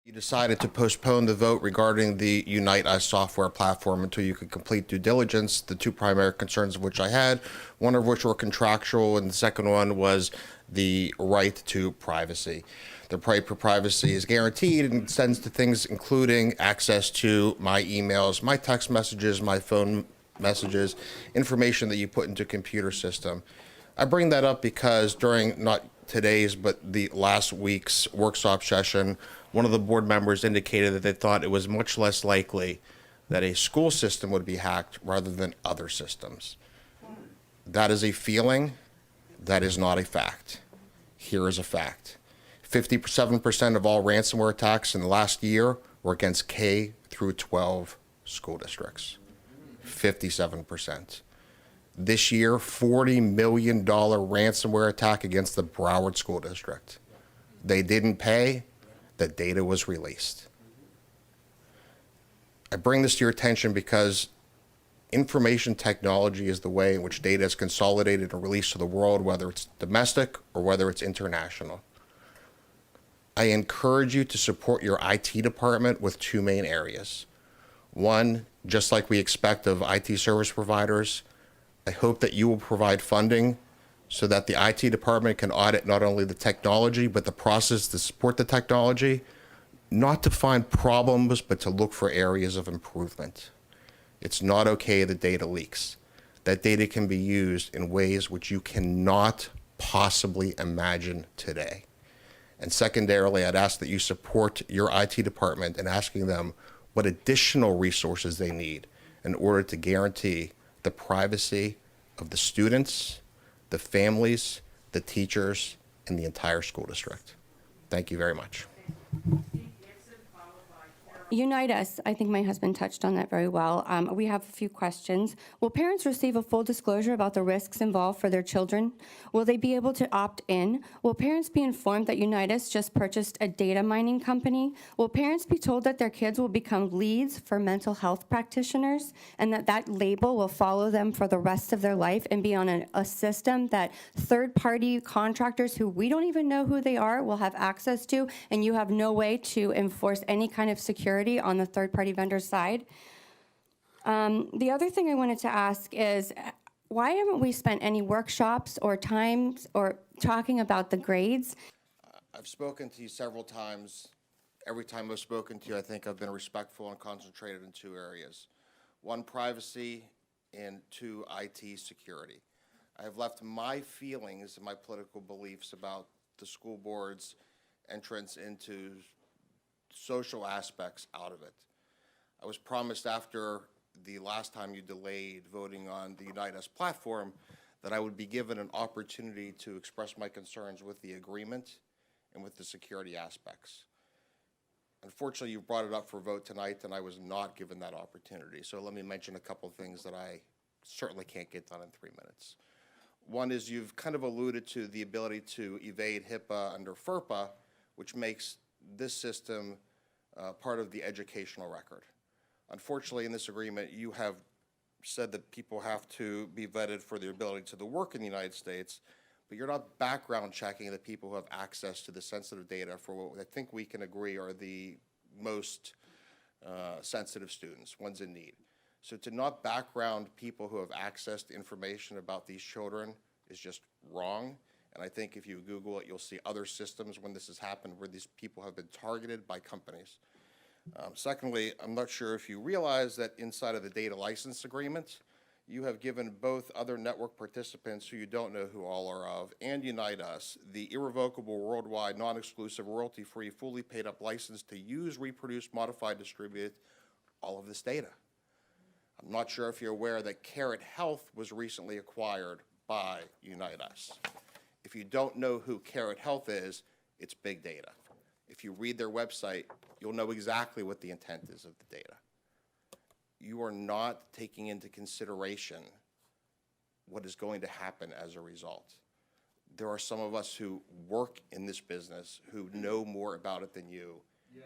You decided to postpone the vote regarding the Unite Us software platform until you could complete due diligence, the two primary concerns of which I had, one of which were contractual, and the second one was the right to privacy. The right to privacy is guaranteed and extends to things including access to my emails, my text messages, my phone messages, information that you put into a computer system. I bring that up because during not today's, but the last week's workshop session, one of the board members indicated that they thought it was much less likely that a school system would be hacked rather than other systems. That is a feeling, that is not a fact. Here is a fact. 57% of all ransomware attacks in the last year were against K through 12 school districts. 57%. This year, $40 million ransomware attack against the Broward School District. They didn't pay, the data was released. I bring this to your attention because information technology is the way in which data is consolidated and released to the world, whether it's domestic or whether it's international. I encourage you to support your IT department with two main areas. One, just like we expect of IT service providers, I hope that you will provide funding so that the IT department can audit not only the technology, but the process to support the technology, not to find problems, but to look for areas of improvement. It's not okay that data leaks. That data can be used in ways which you cannot possibly imagine today. And secondarily, I'd ask that you support your IT department in asking them what additional resources they need in order to guarantee the privacy of the students, the families, the teachers, and the entire school district. Thank you very much. Unite Us, I think my husband touched on that very well. We have a few questions. Will parents receive a full disclosure about the risks involved for their children? Will they be able to opt in? Will parents be informed that Unite Us just purchased a data mining company? Will parents be told that their kids will become leads for mental health practitioners and that label will follow them for the rest of their life and be on a system that third-party contractors who we don't even know who they are will have access to, and you have no way to enforce any kind of security on the third-party vendor side? The other thing I wanted to ask is, why haven't we spent any workshops or times or talking about the grades? I've spoken to you several times. Every time I've spoken to you, I think I've been respectful and concentrated in two areas. One, privacy, and two, IT security. I have left my feelings and my political beliefs about the school board's entrance into social aspects out of it. I was promised after the last time you delayed voting on the Unite Us platform that I would be given an opportunity to express my concerns with the agreement and with the security aspects. Unfortunately, you brought it up for vote tonight, and I was not given that opportunity. So let me mention a couple of things that I certainly can't get done in 3 minutes. One is you've kind of alluded to the ability to evade HIPAA under FERPA, which makes this system part of the educational record. Unfortunately, in this agreement, you have said that people have to be vetted for their ability to work in the United States, but you're not background checking the people who have access to the sensitive data for what I think we can agree are the most sensitive students, ones in need. So to not background people who have access to information about these children is just wrong. And I think if you Google it, you'll see other systems when this has happened where these people have been targeted by companies. Secondly, I'm not sure if you realize that inside of the data license agreement, you have given both other network participants who you don't know who all are of and Unite Us the irrevocable, worldwide, non-exclusive, royalty-free, fully paid-up license to use, reproduce, modify, distribute all of this data. I'm not sure if you're aware that Carrot Health was recently acquired by Unite Us. If you don't know who Carrot Health is, it's big data. If you read their website, you'll know exactly what the intent is of the data. You are not taking into consideration what is going to happen as a result. There are some of us who work in this business who know more about it than you. Yes.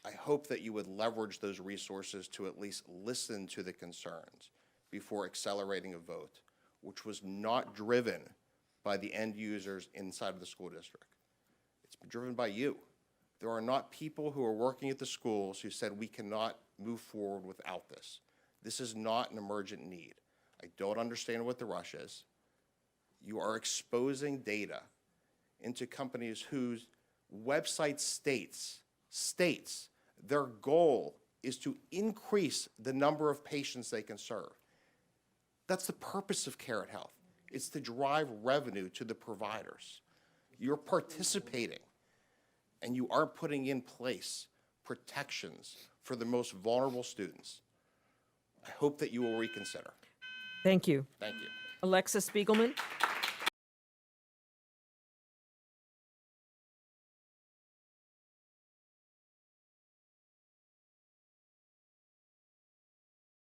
I hope that you would leverage those resources to at least listen to the concerns before accelerating a vote, which was not driven by the end users inside of the school district. It's been driven by you. There are not people who are working at the schools who said we cannot move forward without this. This is not an emergent need. I don't understand what the rush is. You are exposing data into companies whose website states their goal is to increase the number of patients they can serve. That's the purpose of Carrot Health. It's to drive revenue to the providers. You're participating, and you aren't putting in place protections for the most vulnerable students. I hope that you will reconsider. Thank you. Thank you. Alexis Spiegelman?